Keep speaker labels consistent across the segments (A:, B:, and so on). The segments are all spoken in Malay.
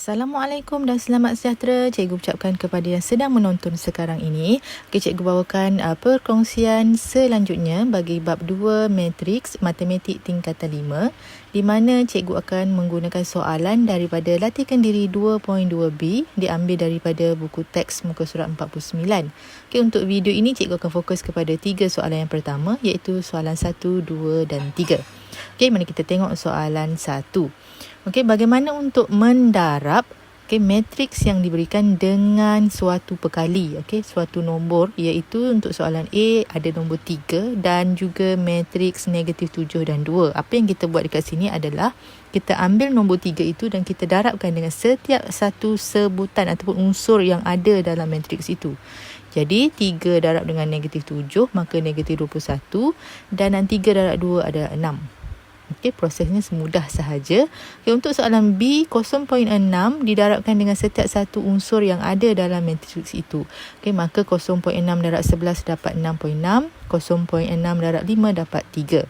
A: Assalamualaikum dan selamat sejahtera. Cikgu ucapkan kepada yang sedang menonton sekarang ini. Cikgu bawakan perkongsian selanjutnya bagi bab 2 matriks matematik tingkatan 5, di mana cikgu akan menggunakan soalan daripada latihan diri 2.2b diambil daripada buku teks muka surat 49. Untuk video ini cikgu akan fokus kepada 3 soalan yang pertama, iaitu soalan 1, 2 dan 3. Mari kita tengok soalan 1. Bagaimana untuk mendarab matriks yang diberikan dengan suatu perkali, suatu nombor, iaitu untuk soalan A ada nombor 3 dan juga matriks negatif 7 dan 2. Apa yang kita buat dekat sini adalah kita ambil nombor 3 itu dan kita darabkan dengan setiap satu sebutan ataupun unsur yang ada dalam matriks itu. Jadi 3 darab dengan negatif 7 maka negatif 21 dan 3 darab 2 ada 6. Prosesnya semudah sahaja. Untuk soalan B, 0.6 didarabkan dengan setiap satu unsur yang ada dalam matriks itu. Maka 0.6 darab 11 dapat 6.6, 0.6 darab 5 dapat 3.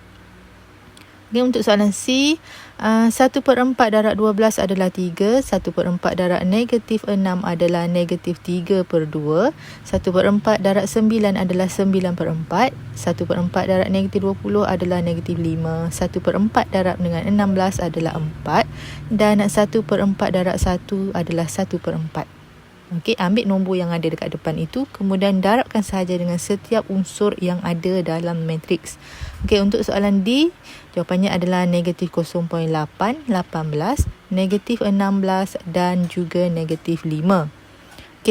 A: Untuk soalan C, 1/4 darab 12 adalah 3, 1/4 darab negatif 6 adalah negatif 3/2, 1/4 darab 9 adalah 9/4, 1/4 darab negatif 20 adalah negatif 5, 1/4 darab dengan 16 adalah 4 dan 1/4 darab 1 adalah 1/4. Ambil nombor yang ada dekat depan itu, kemudian darabkan sahaja dengan setiap unsur yang ada dalam matriks. Untuk soalan D, jawapannya adalah negatif 0.8, 18, negatif 16 dan juga negatif 5.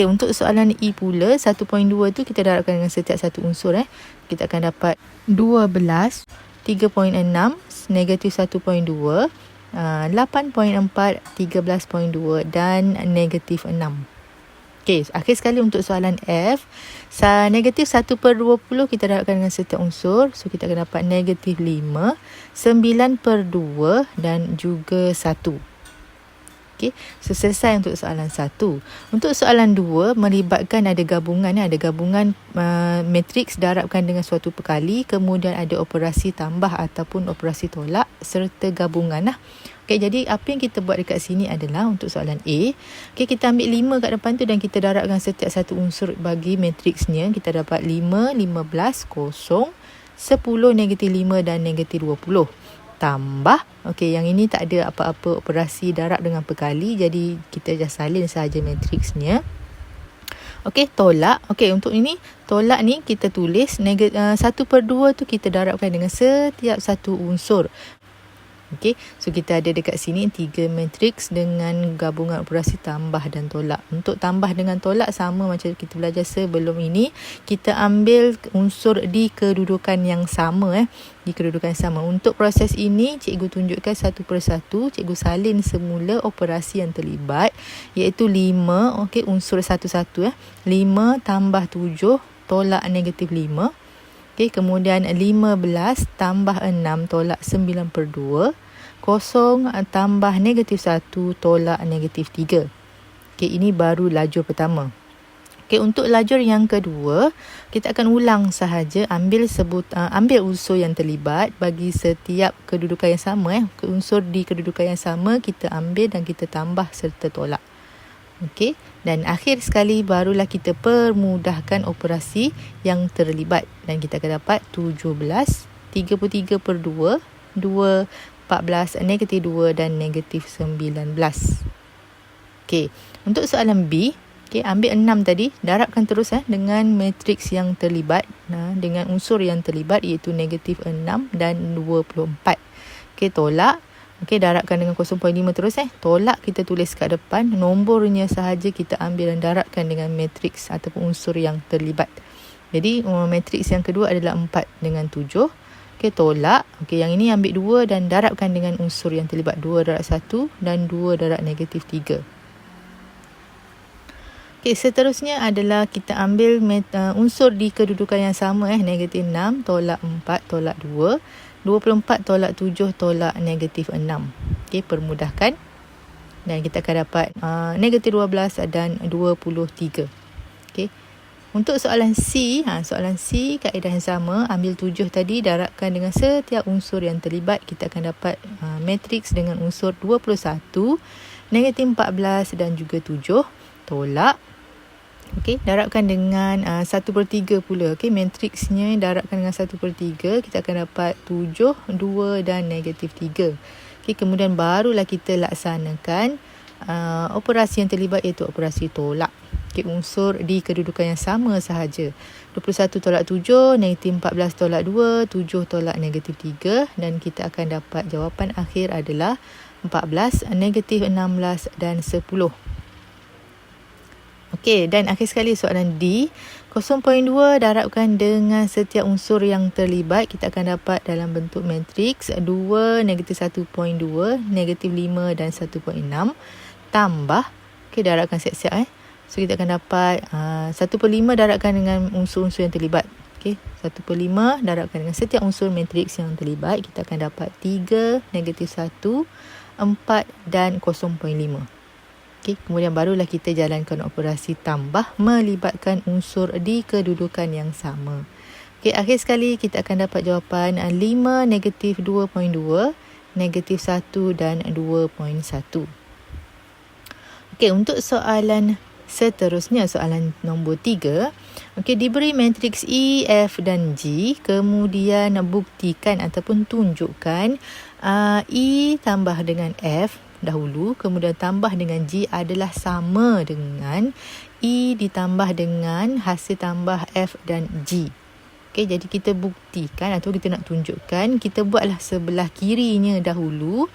A: Untuk soalan E pula, 1.2 tu kita darabkan dengan setiap satu unsur. Kita akan dapat 12, 3.6, negatif 1.2, 8.4, 13.2 dan negatif 6. Akhir sekali untuk soalan F, negatif 1/20 kita darabkan dengan setiap unsur. So, kita akan dapat negatif 5, 9/2 dan juga 1. So, selesai untuk soalan 1. Untuk soalan 2, melibatkan ada gabungan. Ada gabungan matriks darabkan dengan suatu perkali, kemudian ada operasi tambah ataupun operasi tolak serta gabungan. Jadi apa yang kita buat dekat sini adalah untuk soalan A, kita ambil 5 kat depan tu dan kita darabkan setiap satu unsur bagi matriksnya. Kita dapat 5, 15, 0, 10, negatif 5 dan negatif 20. Tambah, yang ini tak ada apa-apa operasi darab dengan perkali, jadi kita just salin sahaja matriksnya. Tolak. Untuk ini, tolak ni kita tulis 1/2 tu kita darabkan dengan setiap satu unsur. So kita ada dekat sini 3 matriks dengan gabungan operasi tambah dan tolak. Untuk tambah dengan tolak sama macam kita belajar sebelum ini. Kita ambil unsur di kedudukan yang sama. Di kedudukan yang sama. Untuk proses ini, cikgu tunjukkan satu persatu. Cikgu salin semula operasi yang terlibat, iaitu 5, unsur satu-satu. 5 tambah 7, tolak negatif 5. Kemudian 15 tambah 6, tolak 9/2. 0 tambah negatif 1, tolak negatif 3. Ini baru lajur pertama. Untuk lajur yang kedua, kita akan ulang sahaja, ambil unsur yang terlibat bagi setiap kedudukan yang sama. Unsur di kedudukan yang sama kita ambil dan kita tambah serta tolak. Dan akhir sekali barulah kita permudahkan operasi yang terlibat dan kita akan dapat 17, 33/2, 2, 14, negatif 2 dan negatif 19. Untuk soalan B, ambil 6 tadi, darabkan terus dengan matriks yang terlibat, dengan unsur yang terlibat iaitu negatif 6 dan 24. Tolak. Darabkan dengan 0.5 terus. Tolak kita tulis kat depan, nombornya sahaja kita ambil dan darabkan dengan matriks ataupun unsur yang terlibat. Jadi matriks yang kedua adalah 4 dengan 7. Tolak. Yang ini ambil 2 dan darabkan dengan unsur yang terlibat, 2 darab 1 dan 2 darab negatif 3. Seterusnya adalah kita ambil unsur di kedudukan yang sama, negatif 6, tolak 4, tolak 2, 24 tolak 7, tolak negatif 6. Permudahkan. Dan kita akan dapat negatif 12 dan 23. Untuk soalan C, kaedah yang sama, ambil 7 tadi, darabkan dengan setiap unsur yang terlibat, kita akan dapat matriks dengan unsur 21, negatif 14 dan juga 7 tolak. Okey, darabkan dengan 1/3 pula. Okey, matriksnya darabkan dengan 1/3, kita akan dapat 7, 2 dan negatif 3. Okey, kemudian barulah kita laksanakan operasi yang terlibat, iaitu operasi tolak. Okey, unsur di kedudukan yang sama sahaja. 21 tolak 7, negatif 14 tolak 2, 7 tolak negatif 3, dan kita akan dapat jawapan akhir adalah 14, negatif 16 dan 10. Okey, dan akhir sekali soalan D, 0.2 darabkan dengan setiap unsur yang terlibat, kita akan dapat dalam bentuk matriks 2, negatif 1.2, negatif 5 dan 1.6 tambah, okey, darabkan siap-siap So kita akan dapat 1/5 darabkan dengan unsur-unsur yang terlibat. Okey, 1/5 darabkan dengan setiap unsur matriks yang terlibat, kita akan dapat 3, negatif 1, 4 dan 0.5. Okey, kemudian barulah kita jalankan operasi tambah melibatkan unsur di kedudukan yang sama. Okey, akhir sekali kita akan dapat jawapan 5, negatif 2.2, negatif 1 dan 2.1. Okey, untuk soalan seterusnya, soalan nombor 3. Okey, diberi matriks E, F dan G, kemudian buktikan ataupun tunjukkan E tambah dengan F dahulu, kemudian tambah dengan G adalah sama dengan E ditambah dengan hasil tambah F dan G. Okey, jadi kita buktikan atau kita nak tunjukkan, kita buatlah sebelah kirinya dahulu.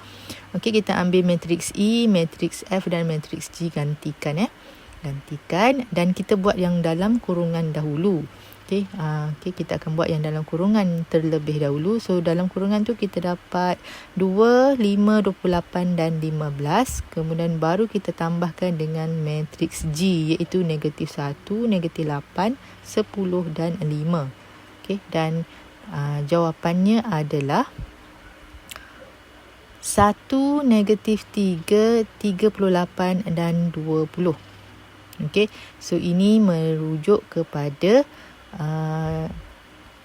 A: Okey, kita ambil matriks E, matriks F dan matriks G, gantikan dan kita buat yang dalam kurungan dahulu. Okey, kita akan buat yang dalam kurungan terlebih dahulu. So dalam kurungan tu kita dapat 2, 5, 28 dan 15. Kemudian baru kita tambahkan dengan matriks G, iaitu negatif 1, negatif 8, 10 dan 5. Okey, dan jawapannya adalah 1, negatif 3, 38 dan 20. Okey, so ini merujuk kepada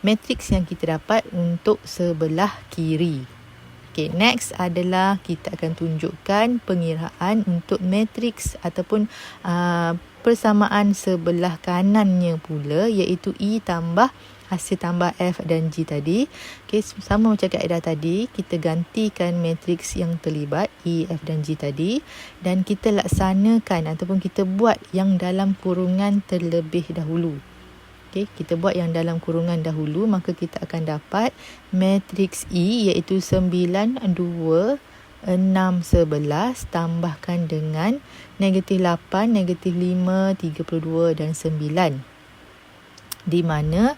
A: matriks yang kita dapat untuk sebelah kiri. Okay, next adalah kita akan tunjukkan pengiraan untuk matriks ataupun persamaan sebelah kanannya pula, iaitu E tambah hasil tambah F dan G tadi. Okay, sama macam kaedah tadi, kita gantikan matriks yang terlibat E, F dan G tadi, dan kita laksanakan ataupun kita buat yang dalam kurungan terlebih dahulu. Okay, kita buat yang dalam kurungan dahulu, maka kita akan dapat matriks E, iaitu 9, 2, 6, 11 tambahkan dengan negatif 8, negatif 5, 32 dan 9. Di mana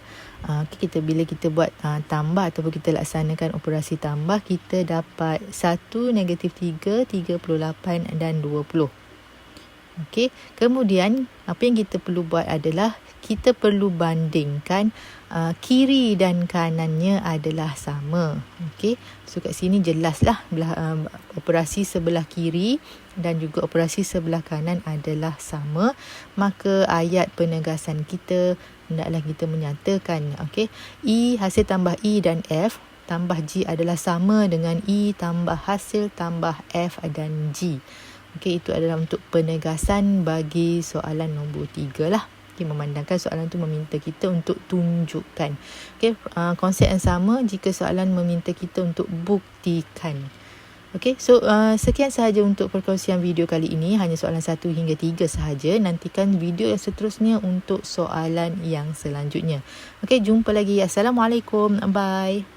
A: bila kita buat tambah ataupun kita laksanakan operasi tambah, kita dapat 1, negatif 3, 38 dan 20. Okey, kemudian apa yang kita perlu buat adalah kita perlu bandingkan kiri dan kanannya adalah sama. Okey, so kat sini jelaslah operasi sebelah kiri dan juga operasi sebelah kanan adalah sama. Maka ayat penegasan kita hendaklah kita menyatakan, okey, E hasil tambah E dan F tambah G adalah sama dengan E tambah hasil tambah F dan G. Okey, itu adalah untuk penegasan bagi soalan nombor 3 lah. Okay, memandangkan soalan tu meminta kita untuk tunjukkan. Okey, konsep yang sama jika soalan meminta kita untuk buktikan. Okey, so sekian sahaja untuk perkongsian video kali ini. Hanya soalan 1 hingga 3 sahaja. Nantikan video yang seterusnya untuk soalan yang selanjutnya. Okey, jumpa lagi. Assalamualaikum. Bye.